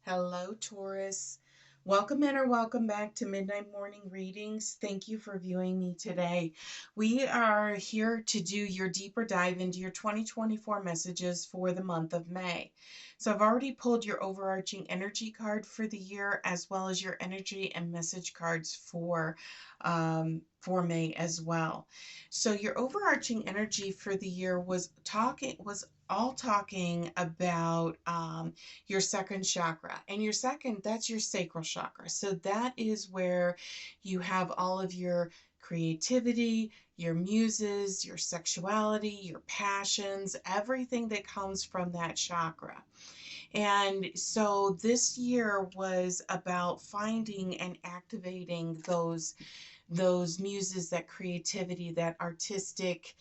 Hello, Taurus. Welcome in or welcome back to Midnight Morning Readings. Thank you for viewing me today. We are here to do your deeper dive into your 2024 messages for the month of May. So I've already pulled your overarching energy card for the year, as well as your energy and message cards for May as well. So your overarching energy for the year was all talking about your second chakra. And that's your sacral chakra. So that is where you have all of your creativity, your muses, your sexuality, your passions, everything that comes from that chakra. And so this year was about finding and activating those muses, that creativity, that artistic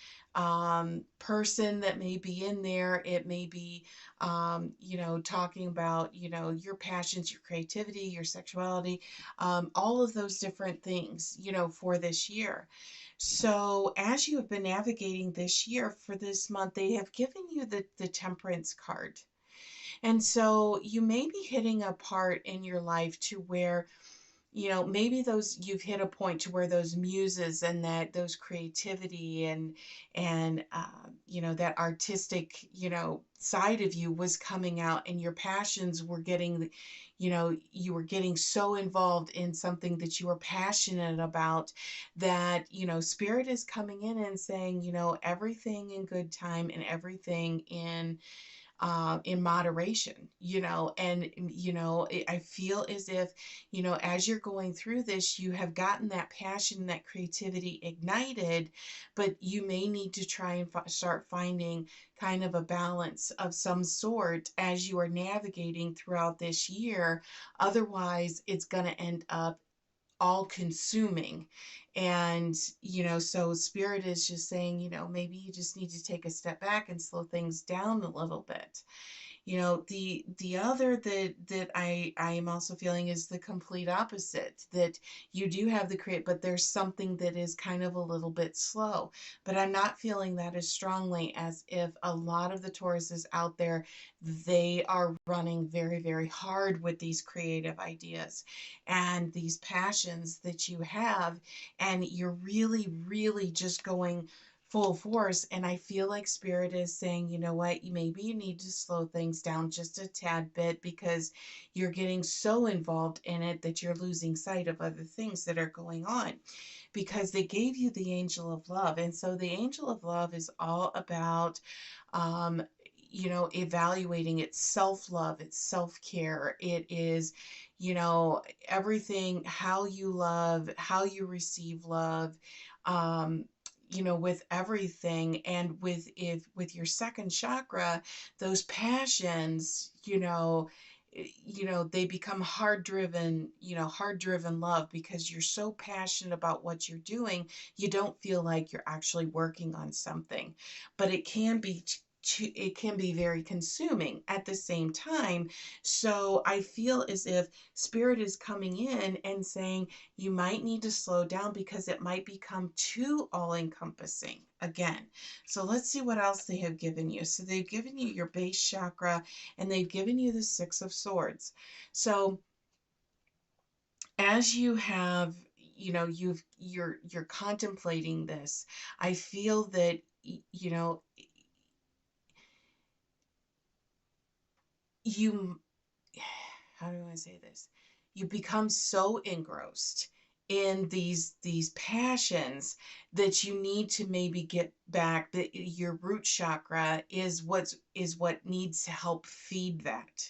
person that may be in there. It may be, talking about, your passions, your creativity, your sexuality, all of those different things, for this year. So as you have been navigating this year for this month, they have given you the Temperance card. And so you may be hitting a part in your life to where maybe those you've hit a point to where those muses and that those creativity and that artistic side of you was coming out, and your passions were getting, you were getting so involved in something that you were passionate about, that spirit is coming in and saying, everything in good time and everything in moderation, and I feel as if, as you're going through this, you have gotten that passion, that creativity ignited, but you may need to try and start finding kind of a balance of some sort as you are navigating throughout this year. Otherwise, it's going to end up all consuming. And so spirit is just saying, maybe you just need to take a step back and slow things down a little bit. The other that I am also feeling is the complete opposite, that you do have the create, but there's something that is kind of a little bit slow. But I'm not feeling that as strongly, as if a lot of the Tauruses out there, they are running very, very hard with these creative ideas and these passions that you have, and you're really, really just going full force. And I feel like spirit is saying, you know what, maybe you need to slow things down just a tad bit, because you're getting so involved in it that you're losing sight of other things that are going on. Because they gave you the angel of love, and so the angel of love is all about um evaluating. It's self-love, it's self-care, it is everything, how you love, how you receive love, um with everything. And with your second chakra, those passions, they become hard driven love, because you're so passionate about what you're doing, you don't feel like you're actually working on something. But it can be very consuming at the same time. So I feel as if spirit is coming in and saying you might need to slow down, because it might become too all encompassing again. So let's see what else they have given you. So they've given you your base chakra, and they've given you the Six of Swords. So as you have, you're contemplating this, I feel that you how do I say this? You become so engrossed in these passions that you need to maybe get back. That your root chakra is what needs to help feed that.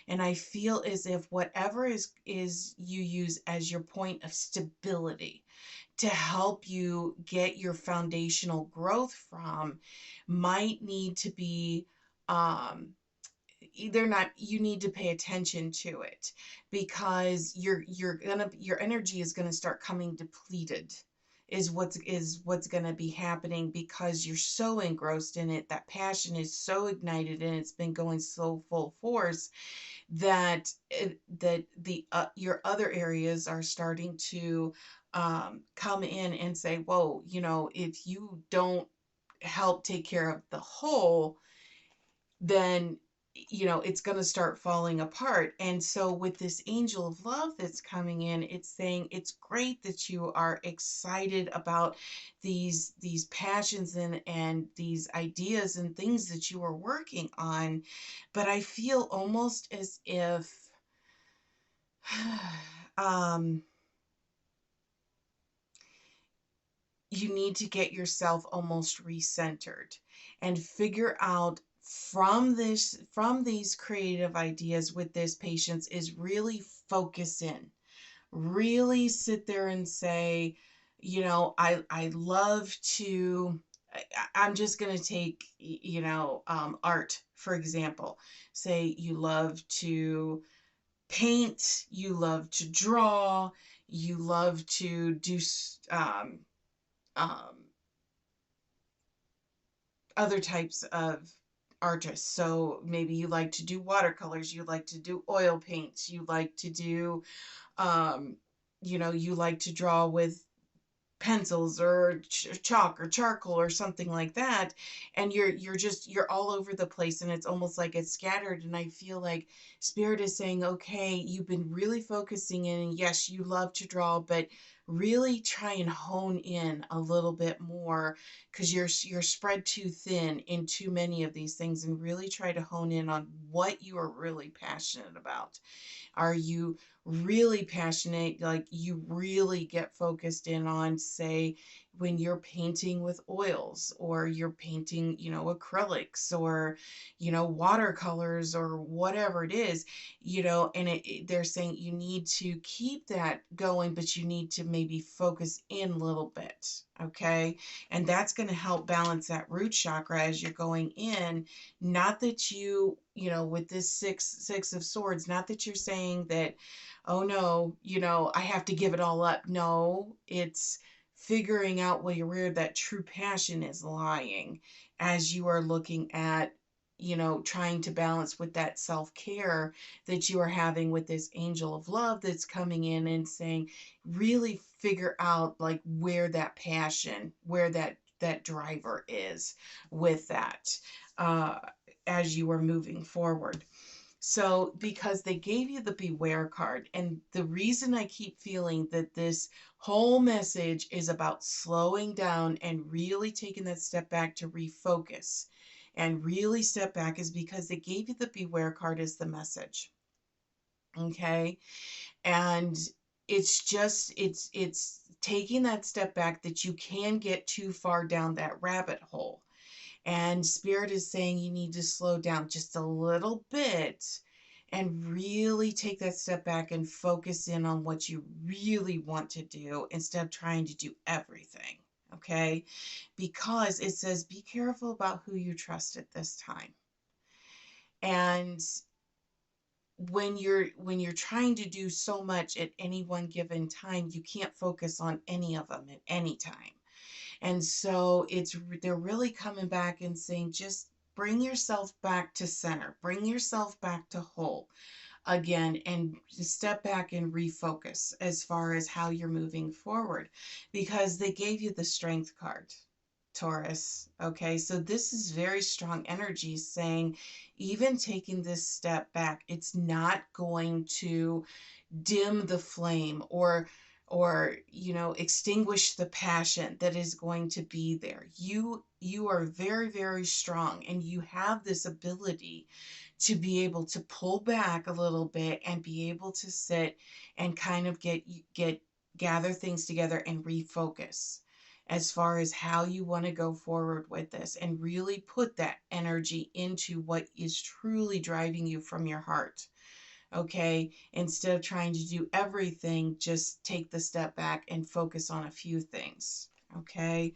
And I feel as if whatever is you use as your point of stability to help you get your foundational growth from, might need to be um they're not you need to pay attention to it, because your energy is going to start coming depleted, is what's going to be happening, because you're so engrossed in it. That passion is so ignited, and it's been going so full force that the your other areas are starting to come in and say, whoa, if you don't help take care of the whole, then it's going to start falling apart. And so with this angel of love that's coming in, it's saying it's great that you are excited about these passions and these ideas and things that you are working on. But I feel almost as if um you need to get yourself almost recentered and figure out from these creative ideas with this patience is really focus in, really sit there and say, I love to, I'm just going to take, art, for example. Say you love to paint, you love to draw, you love to do um, other types of artists. So maybe you like to do watercolors, you like to do oil paints, you like to do, um, you like to draw with pencils or chalk or charcoal or something like that, and you're all over the place, and it's almost like it's scattered. And I feel like spirit is saying, okay, you've been really focusing in, and yes, you love to draw, but really try and hone in a little bit more, because you're spread too thin in too many of these things, and really try to hone in on what you are really passionate about. Are you really passionate? Like you really get focused in on, say, when you're painting with oils, or you're painting, acrylics, or, watercolors, or whatever it is, and they're saying you need to keep that going, but you need to maybe focus in a little bit. Okay. And that's going to help balance that root chakra as you're going in. Not that with this six of swords, not that you're saying that, oh no, I have to give it all up. No, it's figuring out where that true passion is lying as you are looking at, trying to balance with that self-care that you are having with this angel of love that's coming in and saying, really figure out like where that passion, where that driver is with that, uh, as you are moving forward. So, because they gave you the beware card, and the reason I keep feeling that this whole message is about slowing down and really taking that step back to refocus and really step back, is because they gave you the beware card as the message. Okay. And it's taking that step back, that you can get too far down that rabbit hole. And spirit is saying you need to slow down just a little bit and really take that step back and focus in on what you really want to do instead of trying to do everything. Okay? Because it says be careful about who you trust at this time. And when you're trying to do so much at any one given time, you can't focus on any of them at any time. And so they're really coming back and saying, just bring yourself back to center, bring yourself back to whole again, and step back and refocus as far as how you're moving forward, because they gave you the strength card, Taurus. Okay, so this is very strong energy saying, even taking this step back, it's not going to dim the flame, or extinguish the passion that is going to be there. You are very, very strong, and you have this ability to be able to pull back a little bit and be able to sit and kind of get gather things together and refocus as far as how you want to go forward with this, and really put that energy into what is truly driving you from your heart. Okay, instead of trying to do everything, just take the step back and focus on a few things. Okay.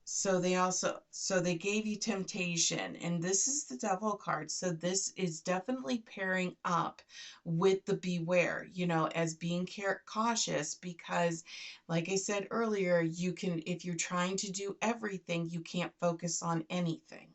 So they gave you temptation, and this is the devil card. So this is definitely pairing up with the beware, as being cautious, because like I said earlier, you can, if you're trying to do everything, you can't focus on anything.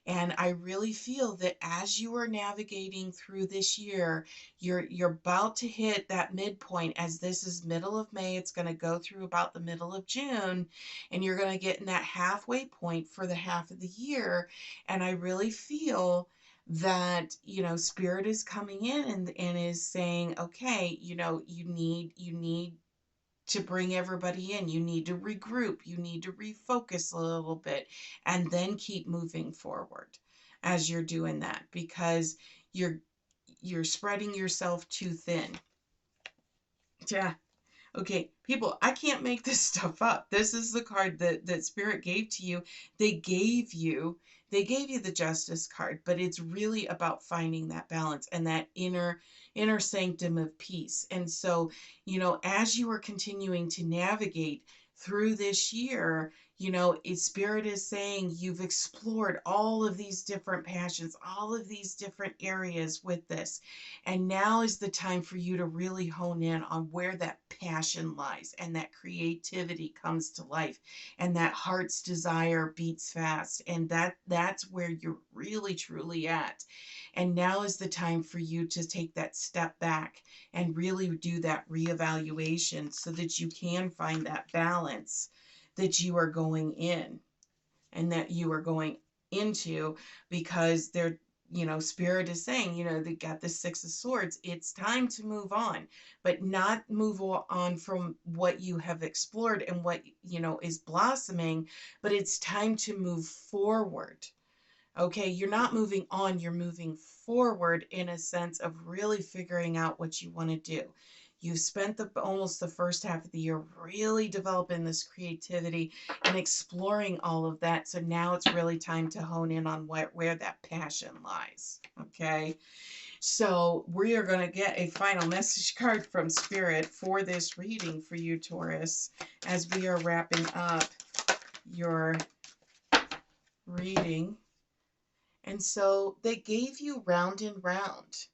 And I really feel that as you are navigating through this year, you're about to hit that midpoint, as this is middle of May. It's going to go through about the middle of June, and you're going to get in that halfway point for the half of the year. And I really feel that, Spirit is coming in and is saying, okay, you need to bring everybody in. You need to regroup. You need to refocus a little bit and then keep moving forward as you're doing that, because you're you're spreading yourself too thin. Yeah. Okay, people, I can't make this stuff up. This is the card that Spirit gave to you. They gave you they gave you the Justice card, but it's really about finding that balance and that inner sanctum of peace. And so, as you are continuing to navigate through this year, Spirit is saying you've explored all of these different passions, all of these different areas with this. And now is the time for you to really hone in on where that passion lies and that creativity comes to life and that heart's desire beats fast. And that's where you're really truly at. And now is the time for you to take that step back and really do that reevaluation so that you can find that balance that you are going in and that you are going into, because they're, Spirit is saying, they got the Six of Swords. It's time to move on, but not move on from what you have explored and what, is blossoming, but it's time to move forward. Okay, you're not moving on, you're moving forward in a sense of really figuring out what you want to do. You've spent almost the first half of the year really developing this creativity and exploring all of that. So now it's really time to hone in on where that passion lies. Okay, so we are going to get a final message card from Spirit for this reading for you, Taurus, as we are wrapping up your reading. And so they gave you Round and Round.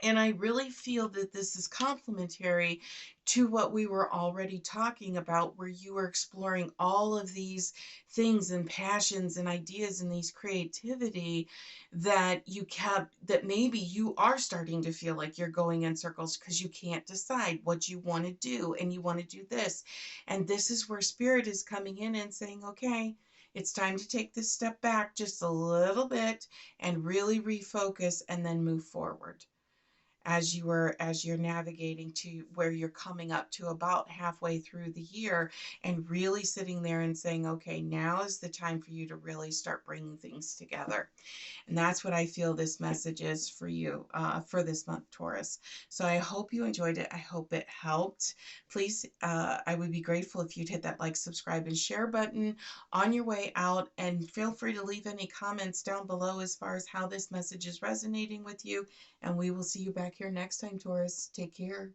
And I really feel that this is complementary to what we were already talking about, where you were exploring all of these things and passions and ideas and these creativity that maybe you are starting to feel like you're going in circles because you can't decide what you want to do and you want to do this. And this is where Spirit is coming in and saying, okay, it's time to take this step back just a little bit and really refocus and then move forward as you're navigating to where you're coming up to about halfway through the year, and really sitting there and saying, okay, now is the time for you to really start bringing things together. And that's what I feel this message is for you for this month, Taurus. So I hope you enjoyed it. I hope it helped. Please, I would be grateful if you'd hit that like, subscribe, and share button on your way out. And feel free to leave any comments down below as far as how this message is resonating with you. And we will see you back here next time, Taurus. Take care.